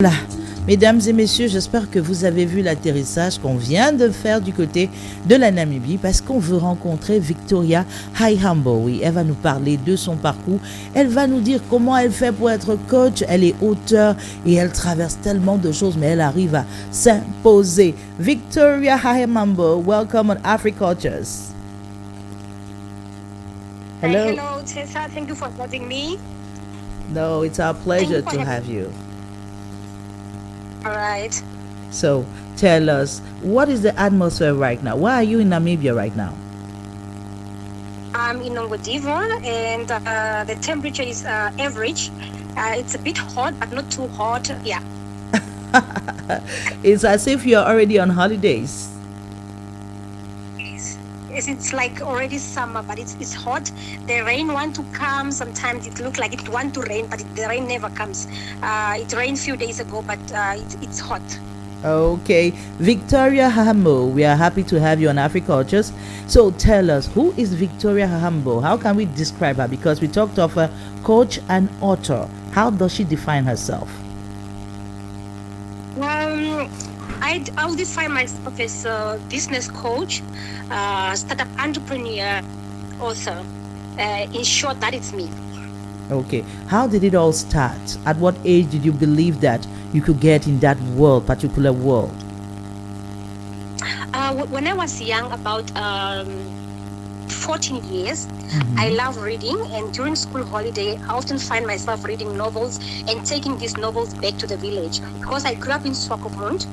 Voilà. Mesdames et messieurs, j'espère que vous avez vu l'atterrissage qu'on vient de faire du côté de la Namibie parce qu'on veut rencontrer Victoria Haihambo. Oui, elle va nous parler de son parcours. Elle va nous dire comment elle fait pour être coach. Elle est auteure et elle traverse tellement de choses, mais elle arrive à s'imposer. Victoria Haihambo, welcome on Afrikultures. Hello. Hello, Tessa. Thank you for having me. No, it's our pleasure to have you. All right. So tell us, what is the atmosphere right now? Why are you in Namibia right now? I'm in Ngodiva, and the temperature is average. It's a bit hot, but not too hot. Yeah. It's as if you're already on holidays. It's like already summer, but it's hot. The rain want to come. Sometimes it looks like it want to rain, but the rain never comes. It rained a few days ago, but it's hot. Okay. Victoria Haihambo, we are happy to have you on Afrikultures. So tell us, who is Victoria Haihambo? How can we describe her? Because we talked of a coach and author. How does she define herself? I'll define myself as a business coach, startup entrepreneur, author. In short, that is me. Okay. How did it all start? At what age did you believe that you could get in that world, particular world? When I was young, about 14 years, I love reading, and during school holiday, I often find myself reading novels and taking these novels back to the village because I grew up in Swakopmund,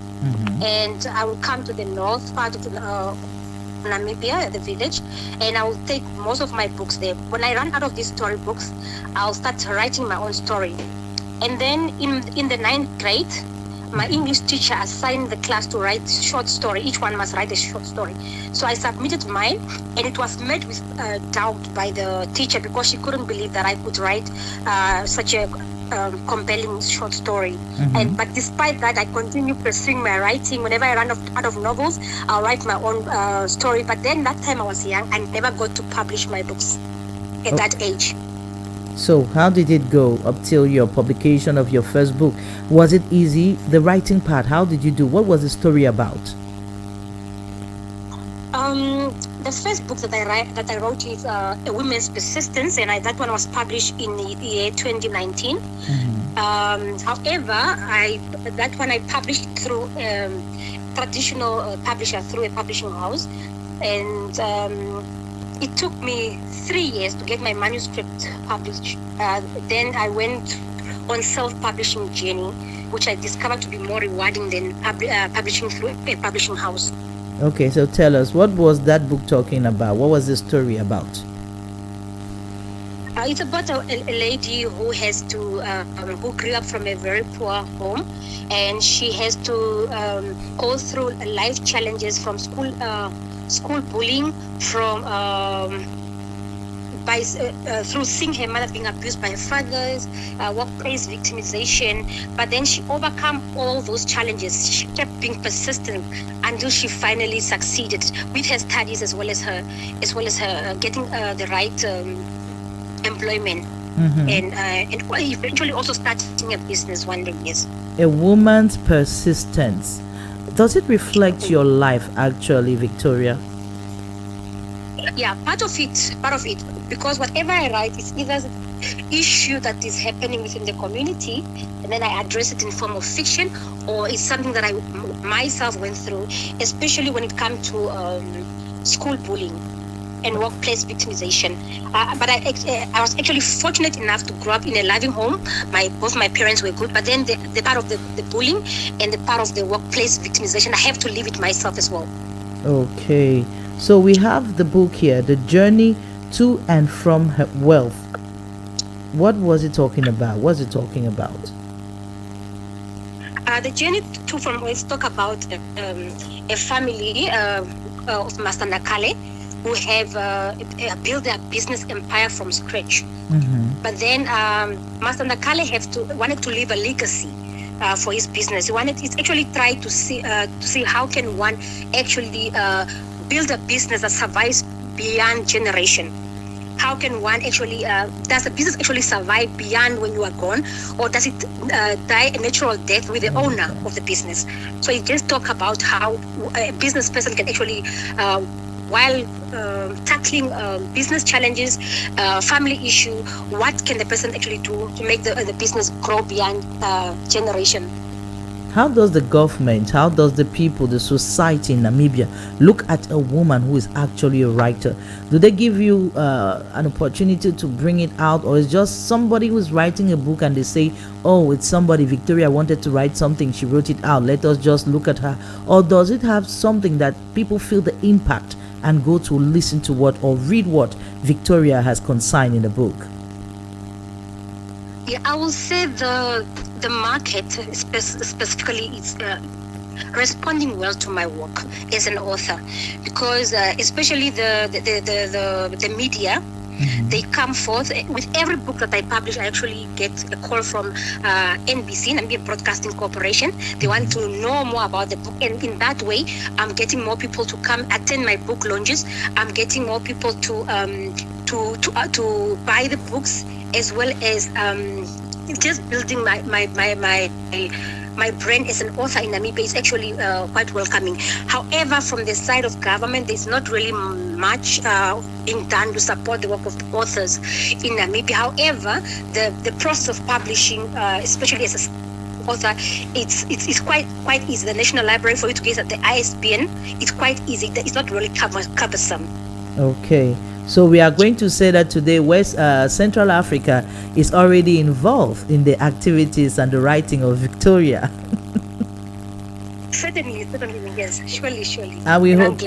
and I will come to the north part of Namibia, the village, and I will take most of my books there. When I run out of these storybooks, I'll start writing my own story. And then in the 9th grade, my English teacher assigned the class to write short story. Each one must write a short story. So I submitted mine, and it was met with doubt by the teacher because she couldn't believe that I could write such a compelling short story. But despite that, I continue pursuing my writing. Whenever I run out of novels, I'll write my own story. But then that time I was young, I never got to publish my books at that age. So how did it go up till your publication of your first book? Was it easy? The writing part, how did you do? What was the story about? The first book that I wrote is A Woman's Persistence, and that one was published in the year 2019. However, that one I published through traditional publisher, through a publishing house, and it took me 3 years to get my manuscript published. Then I went on self-publishing journey, which I discovered to be more rewarding than publishing through a publishing house. Okay, so tell us, what was that book talking about? What was the story about? It's about a lady who has to, who grew up from a very poor home, and she has to go through life challenges from school bullying, from through seeing her mother being abused by her fathers, workplace victimization. But then she overcome all those challenges. She kept being persistent until she finally succeeded with her studies as well as her getting the right employment, and eventually also starting a business one day. Yes. A woman's persistence. Does it reflect your life actually, Victoria? Yeah, part of it, because whatever I write is either issue that is happening within the community, and then I address it in form of fiction, or it's something that I myself went through, especially when it comes to school bullying and workplace victimization. But I was actually fortunate enough to grow up in a loving home. Both my parents were good, but then the part of the bullying and the part of the workplace victimization, I have to live it myself as well. Okay. So we have the book here, The Journey to and from Her Wealth. What was it talking about? What's it talking about? The Journey to from Wealth talk about a family of Master Nakale who have built their business empire from scratch. But then Master Nakale wanted to leave a legacy for his business. He's actually tried to see how can one actually build a business that survives beyond generation. how can one actually, does the business actually survive beyond when you are gone, or does it die a natural death with the owner of the business? So it just talk about how a business person can actually, while tackling business challenges, family issue, what can the person actually do to make the business grow beyond generation? How does the government, how does the people, the society in Namibia look at a woman who is actually a writer? Do they give you an opportunity to bring it out, or is just somebody who's writing a book and they say, oh, it's somebody, Victoria wanted to write something, she wrote it out, let us just look at her? Or does it have something that people feel the impact and go to listen to what or read what Victoria has consigned in the book? Yeah, I will say the market specifically is responding well to my work as an author, because especially the media, they come forth with every book that I publish. I actually get a call from NBC, Namibia Broadcasting Corporation. They want to know more about the book, and in that way, I'm getting more people to come attend my book launches. I'm getting more people to buy the books, as well as just building my brand as an author in Namibia is actually quite welcoming. However, from the side of government, there's not really much being done to support the work of the authors in Namibia. However, the process of publishing, especially as an author, it's quite easy. The National Library, for you to get at the ISBN, it's quite easy. It's not really cumbersome. Okay. So we are going to say that today Central Africa is already involved in the activities and the writing of Victoria. Certainly, yes, surely. And we hope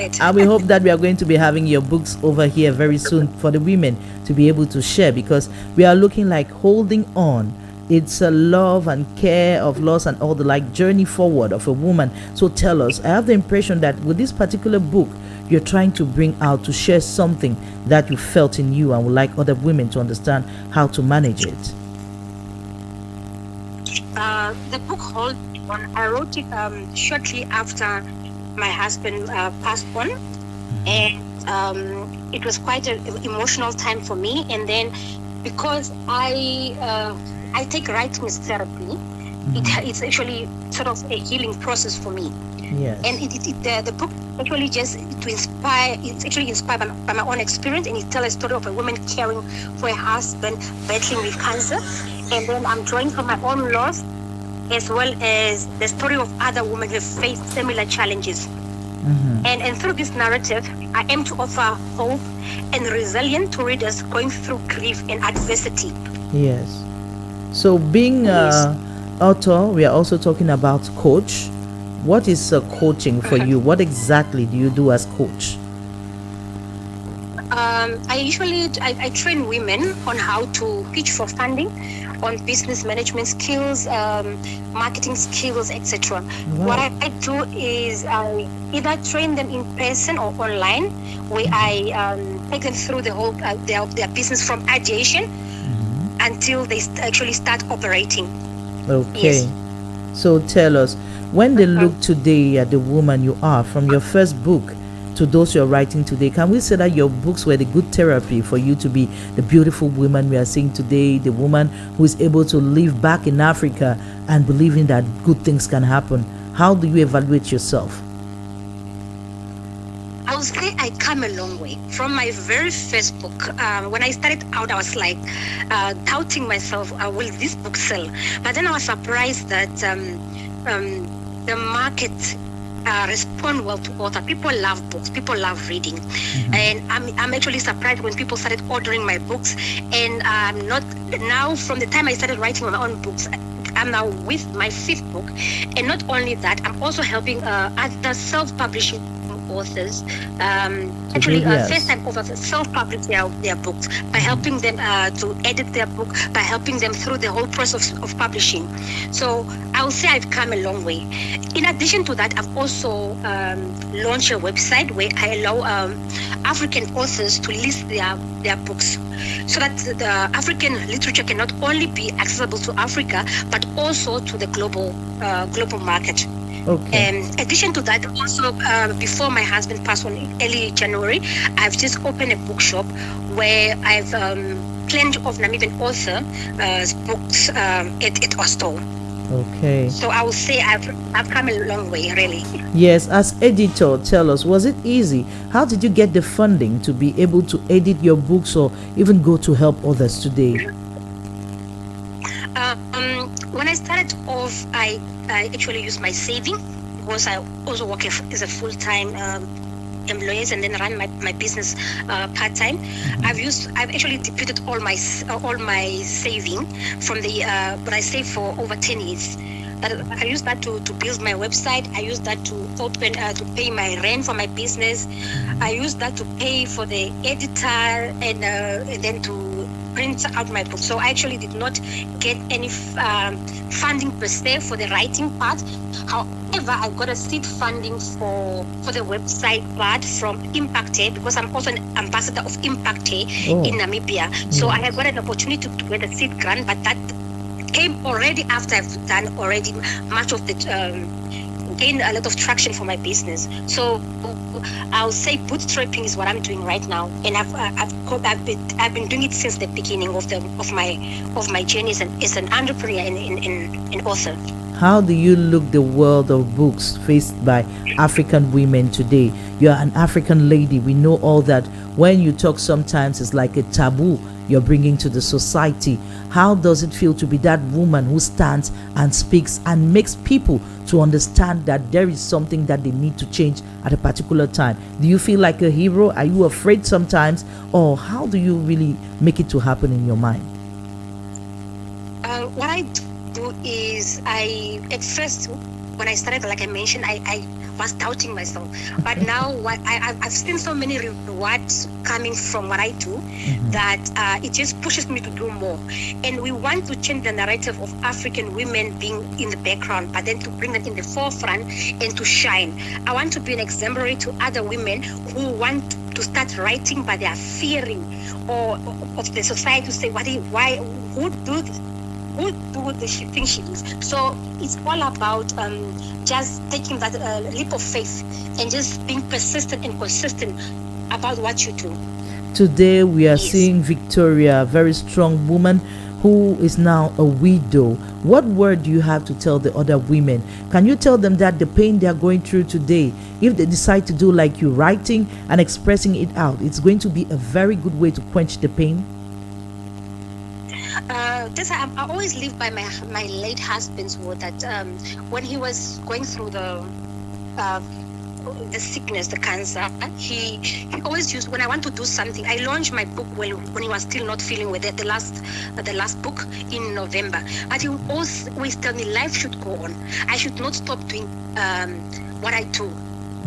that we are going to be having your books over here very soon for the women to be able to share, because we are looking like holding on. It's a love and care of loss and all the like journey forward of a woman. So tell us, I have the impression that with this particular book, you're trying to bring out, to share something that you felt in you and would like other women to understand how to manage it. The book Hold On, I wrote it shortly after my husband passed on, and it was quite an emotional time for me. And then because I take writing as therapy, it's actually sort of a healing process for me. Yes. And the book actually just to inspire. It's actually inspired by my own experience, and it tells a story of a woman caring for a husband battling with cancer. And then I'm drawing from my own loss, as well as the story of other women who have faced similar challenges. And through this narrative, I aim to offer hope and resilience to readers going through grief and adversity. Yes. So being author, we are also talking about coach. What is coaching for you? What exactly do you do as coach? I train women on how to pitch for funding, on business management skills, marketing skills, etc. Wow. What I do is I either train them in person or online, where I take them through the whole their business from ideation until they actually start operating. Okay. Yes. So tell us, when they look today at the woman you are, from your first book to those you're writing today, can we say that your books were the good therapy for you to be the beautiful woman we are seeing today, the woman who is able to live back in Africa and believing that good things can happen? How do you evaluate yourself? I would say I come a long way. From my very first book, when I started out, I was like doubting myself, will this book sell? But then I was surprised that the market respond well to author. People love books. People love reading. And I'm actually surprised when people started ordering my books. And not now, from the time I started writing my own books, I'm now with my 5th book. And not only that, I'm also helping other self-publishing authors, actually first-time authors, self-publish their books by helping them to edit their book, by helping them through the whole process of publishing. So I would say I've come a long way. In addition to that, I've also launched a website where I allow African authors to list their books, so that the African literature can not only be accessible to Africa, but also to the global market. Okay. Addition to that, also before my husband passed on early January, I've just opened a bookshop where I've plenty of Namibian author books at Oslo. Okay. So I would say I've come a long way, really. Yes, as editor, tell us, was it easy? How did you get the funding to be able to edit your books or even go to help others today? When I started off, I actually used my saving because I also work as a full-time employee and then run my business part-time. I've actually deputed all my saving from the what I saved for over 10 years. I use that to build my website. I use that to open to pay my rent for my business. I use that to pay for the editor and then to print out my book. So I actually did not get any funding per se for the writing part. However, I got a seed funding for the website part from Impacted because I'm also an ambassador of Impacted in Namibia. So I got an opportunity to get a seed grant, but that came already after I've done already much of the gained a lot of traction for my business. So I'll say bootstrapping is what I'm doing right now, and I've been doing it since the beginning of my journey as an entrepreneur and author. How do you look the world of books faced by African women today? You're an African lady. We know all that. When you talk, sometimes it's like a taboo you're bringing to the society. How does it feel to be that woman who stands and speaks and makes people to understand that there is something that they need to change at a particular time? Do you feel like a hero? Are you afraid sometimes? Or how do you really make it to happen in your mind? What I do is at first, when I started, like I mentioned, I was doubting myself. But now I've seen so many rewards coming from what I do that it just pushes me to do more. And we want to change the narrative of African women being in the background, but then to bring them in the forefront and to shine. I want to be an exemplary to other women who want to start writing, but they are fearing or of the society to say, who do this? Who do the thing she is? So it's all about just taking that leap of faith and just being persistent and consistent about what you do. Today we are seeing Victoria, a very strong woman who is now a widow. What word do you have to tell the other women? Can you tell them that the pain they are going through today, if they decide to do like you, writing and expressing it out, it's going to be a very good way to quench the pain? Tessa, I always live by my late husband's word that when he was going through the sickness, the cancer, he always used, when I want to do something, I launched my book when he was still not feeling with it, the last book in November. But he would always tell me life should go on. I should not stop doing what I do.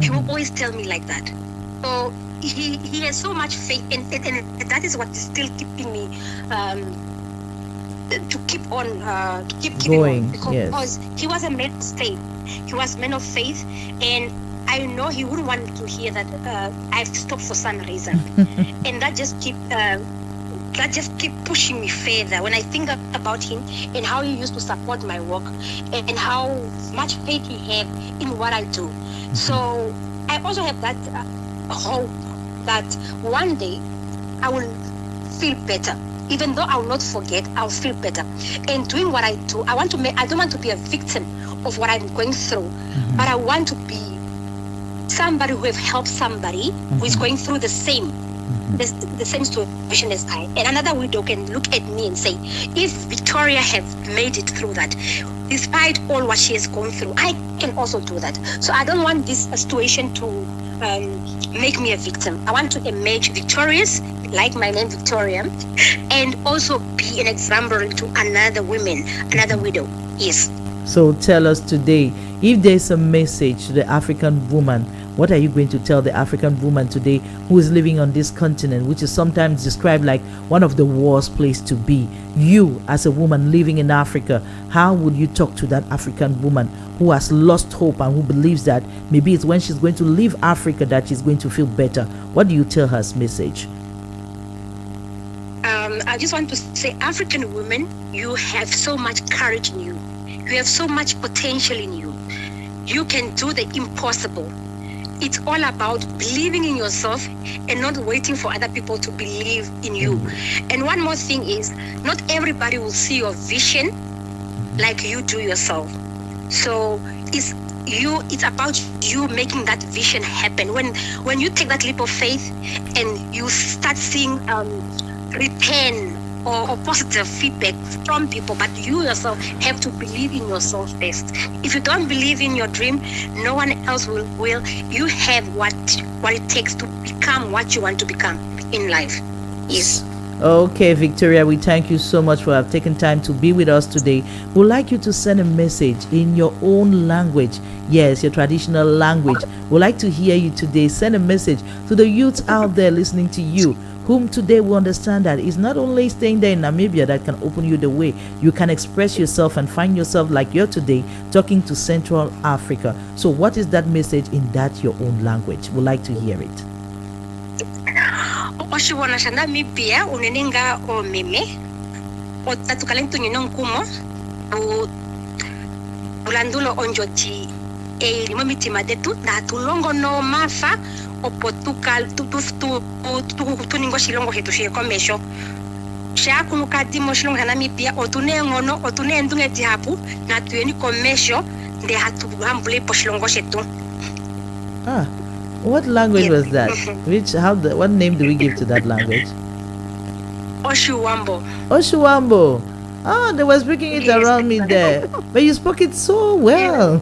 He will always tell me like that. So he has so much faith, and that is what is still keeping me to keep going, because he was a man of faith. He was a man of faith, and I know he wouldn't want to hear that I've stopped for some reason, and that just keep pushing me further when I think about him and how he used to support my work and how much faith he had in what I do. So I also have that hope that one day I will feel better. Even though I will not forget, I'll feel better. And doing what I do, I don't want to be a victim of what I'm going through, but I want to be somebody who have helped somebody who is going through the same situation as I. And another widow can look at me and say, if Victoria have made it through that, despite all what she has gone through, I can also do that. So I don't want this situation to make me a victim. I want to emerge victorious, like my name Victoria, and also be an example to another widow. Yes. So tell us today, if there's a message to the African woman, what are you going to tell the African woman today who is living on this continent, which is sometimes described like one of the worst places to be? You, as a woman living in Africa, how would you talk to that African woman who has lost hope and who believes that maybe it's when she's going to leave Africa that she's going to feel better? What do you tell her as message? I just want to say, African women, you have so much courage in you. You have so much potential in you. you can do the impossible. It's all about believing in yourself and not waiting for other people to believe in you. And one more thing is, not everybody will see your vision like you do yourself. So it's about you making that vision happen. When you take that leap of faith and you start seeing return or positive feedback from people, but you yourself have to believe in yourself first. If you don't believe in your dream, no one else will. You have what it takes to become what you want to become in life. Yes. Okay, Victoria, we thank you so much for have taken time to be with us today. We'd like you to send a message in your own language. Yes, your traditional language. We'd like to hear you today. Send a message to the youth out there listening to you, whom today will understand that it's not only staying there in Namibia that can open you the way. You can express yourself and find yourself like you're today talking to Central Africa. So what is that message in that your own language? We'd like to hear it. Oshiwana shanda Namibia unenenga o meme o tatukalentu nyonkumo ulandulo onjoti limomiti madetu na tulongo no mafa opotukal tuningo shilongo hetu shikomesho shakunuka dimo shilongo ya Namibia otune ngono otune ndunge dihapu na tuyeni komesho nde hatuhambule po shilongo shetu. What language was that? What name do we give to that language? Oshiwambo. Oshiwambo. They were speaking it around me there. But you spoke it so well.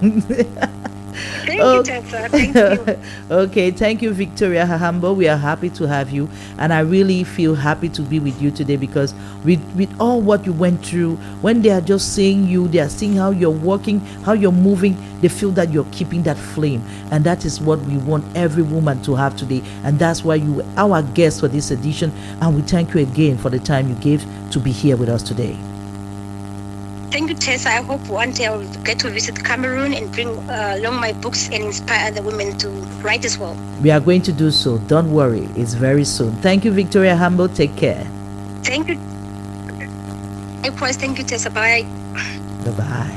Thank you, Tessa. Thank you. Okay, thank you, Victoria Haihambo. We are happy to have you, and I really feel happy to be with you today because with all what you went through, when they are just seeing you, they are seeing how you're working, how you're moving, they feel that you're keeping that flame, and that is what we want every woman to have today, and that's why you were our guest for this edition, and we thank you again for the time you gave to be here with us today. Thank you, Tessa. I hope one day I will get to visit Cameroon and bring along my books and inspire other women to write as well. We are going to do so. Don't worry. It's very soon. Thank you, Victoria Haihambo. Take care. Thank you. Likewise, thank you, Tessa. Bye. Bye-bye.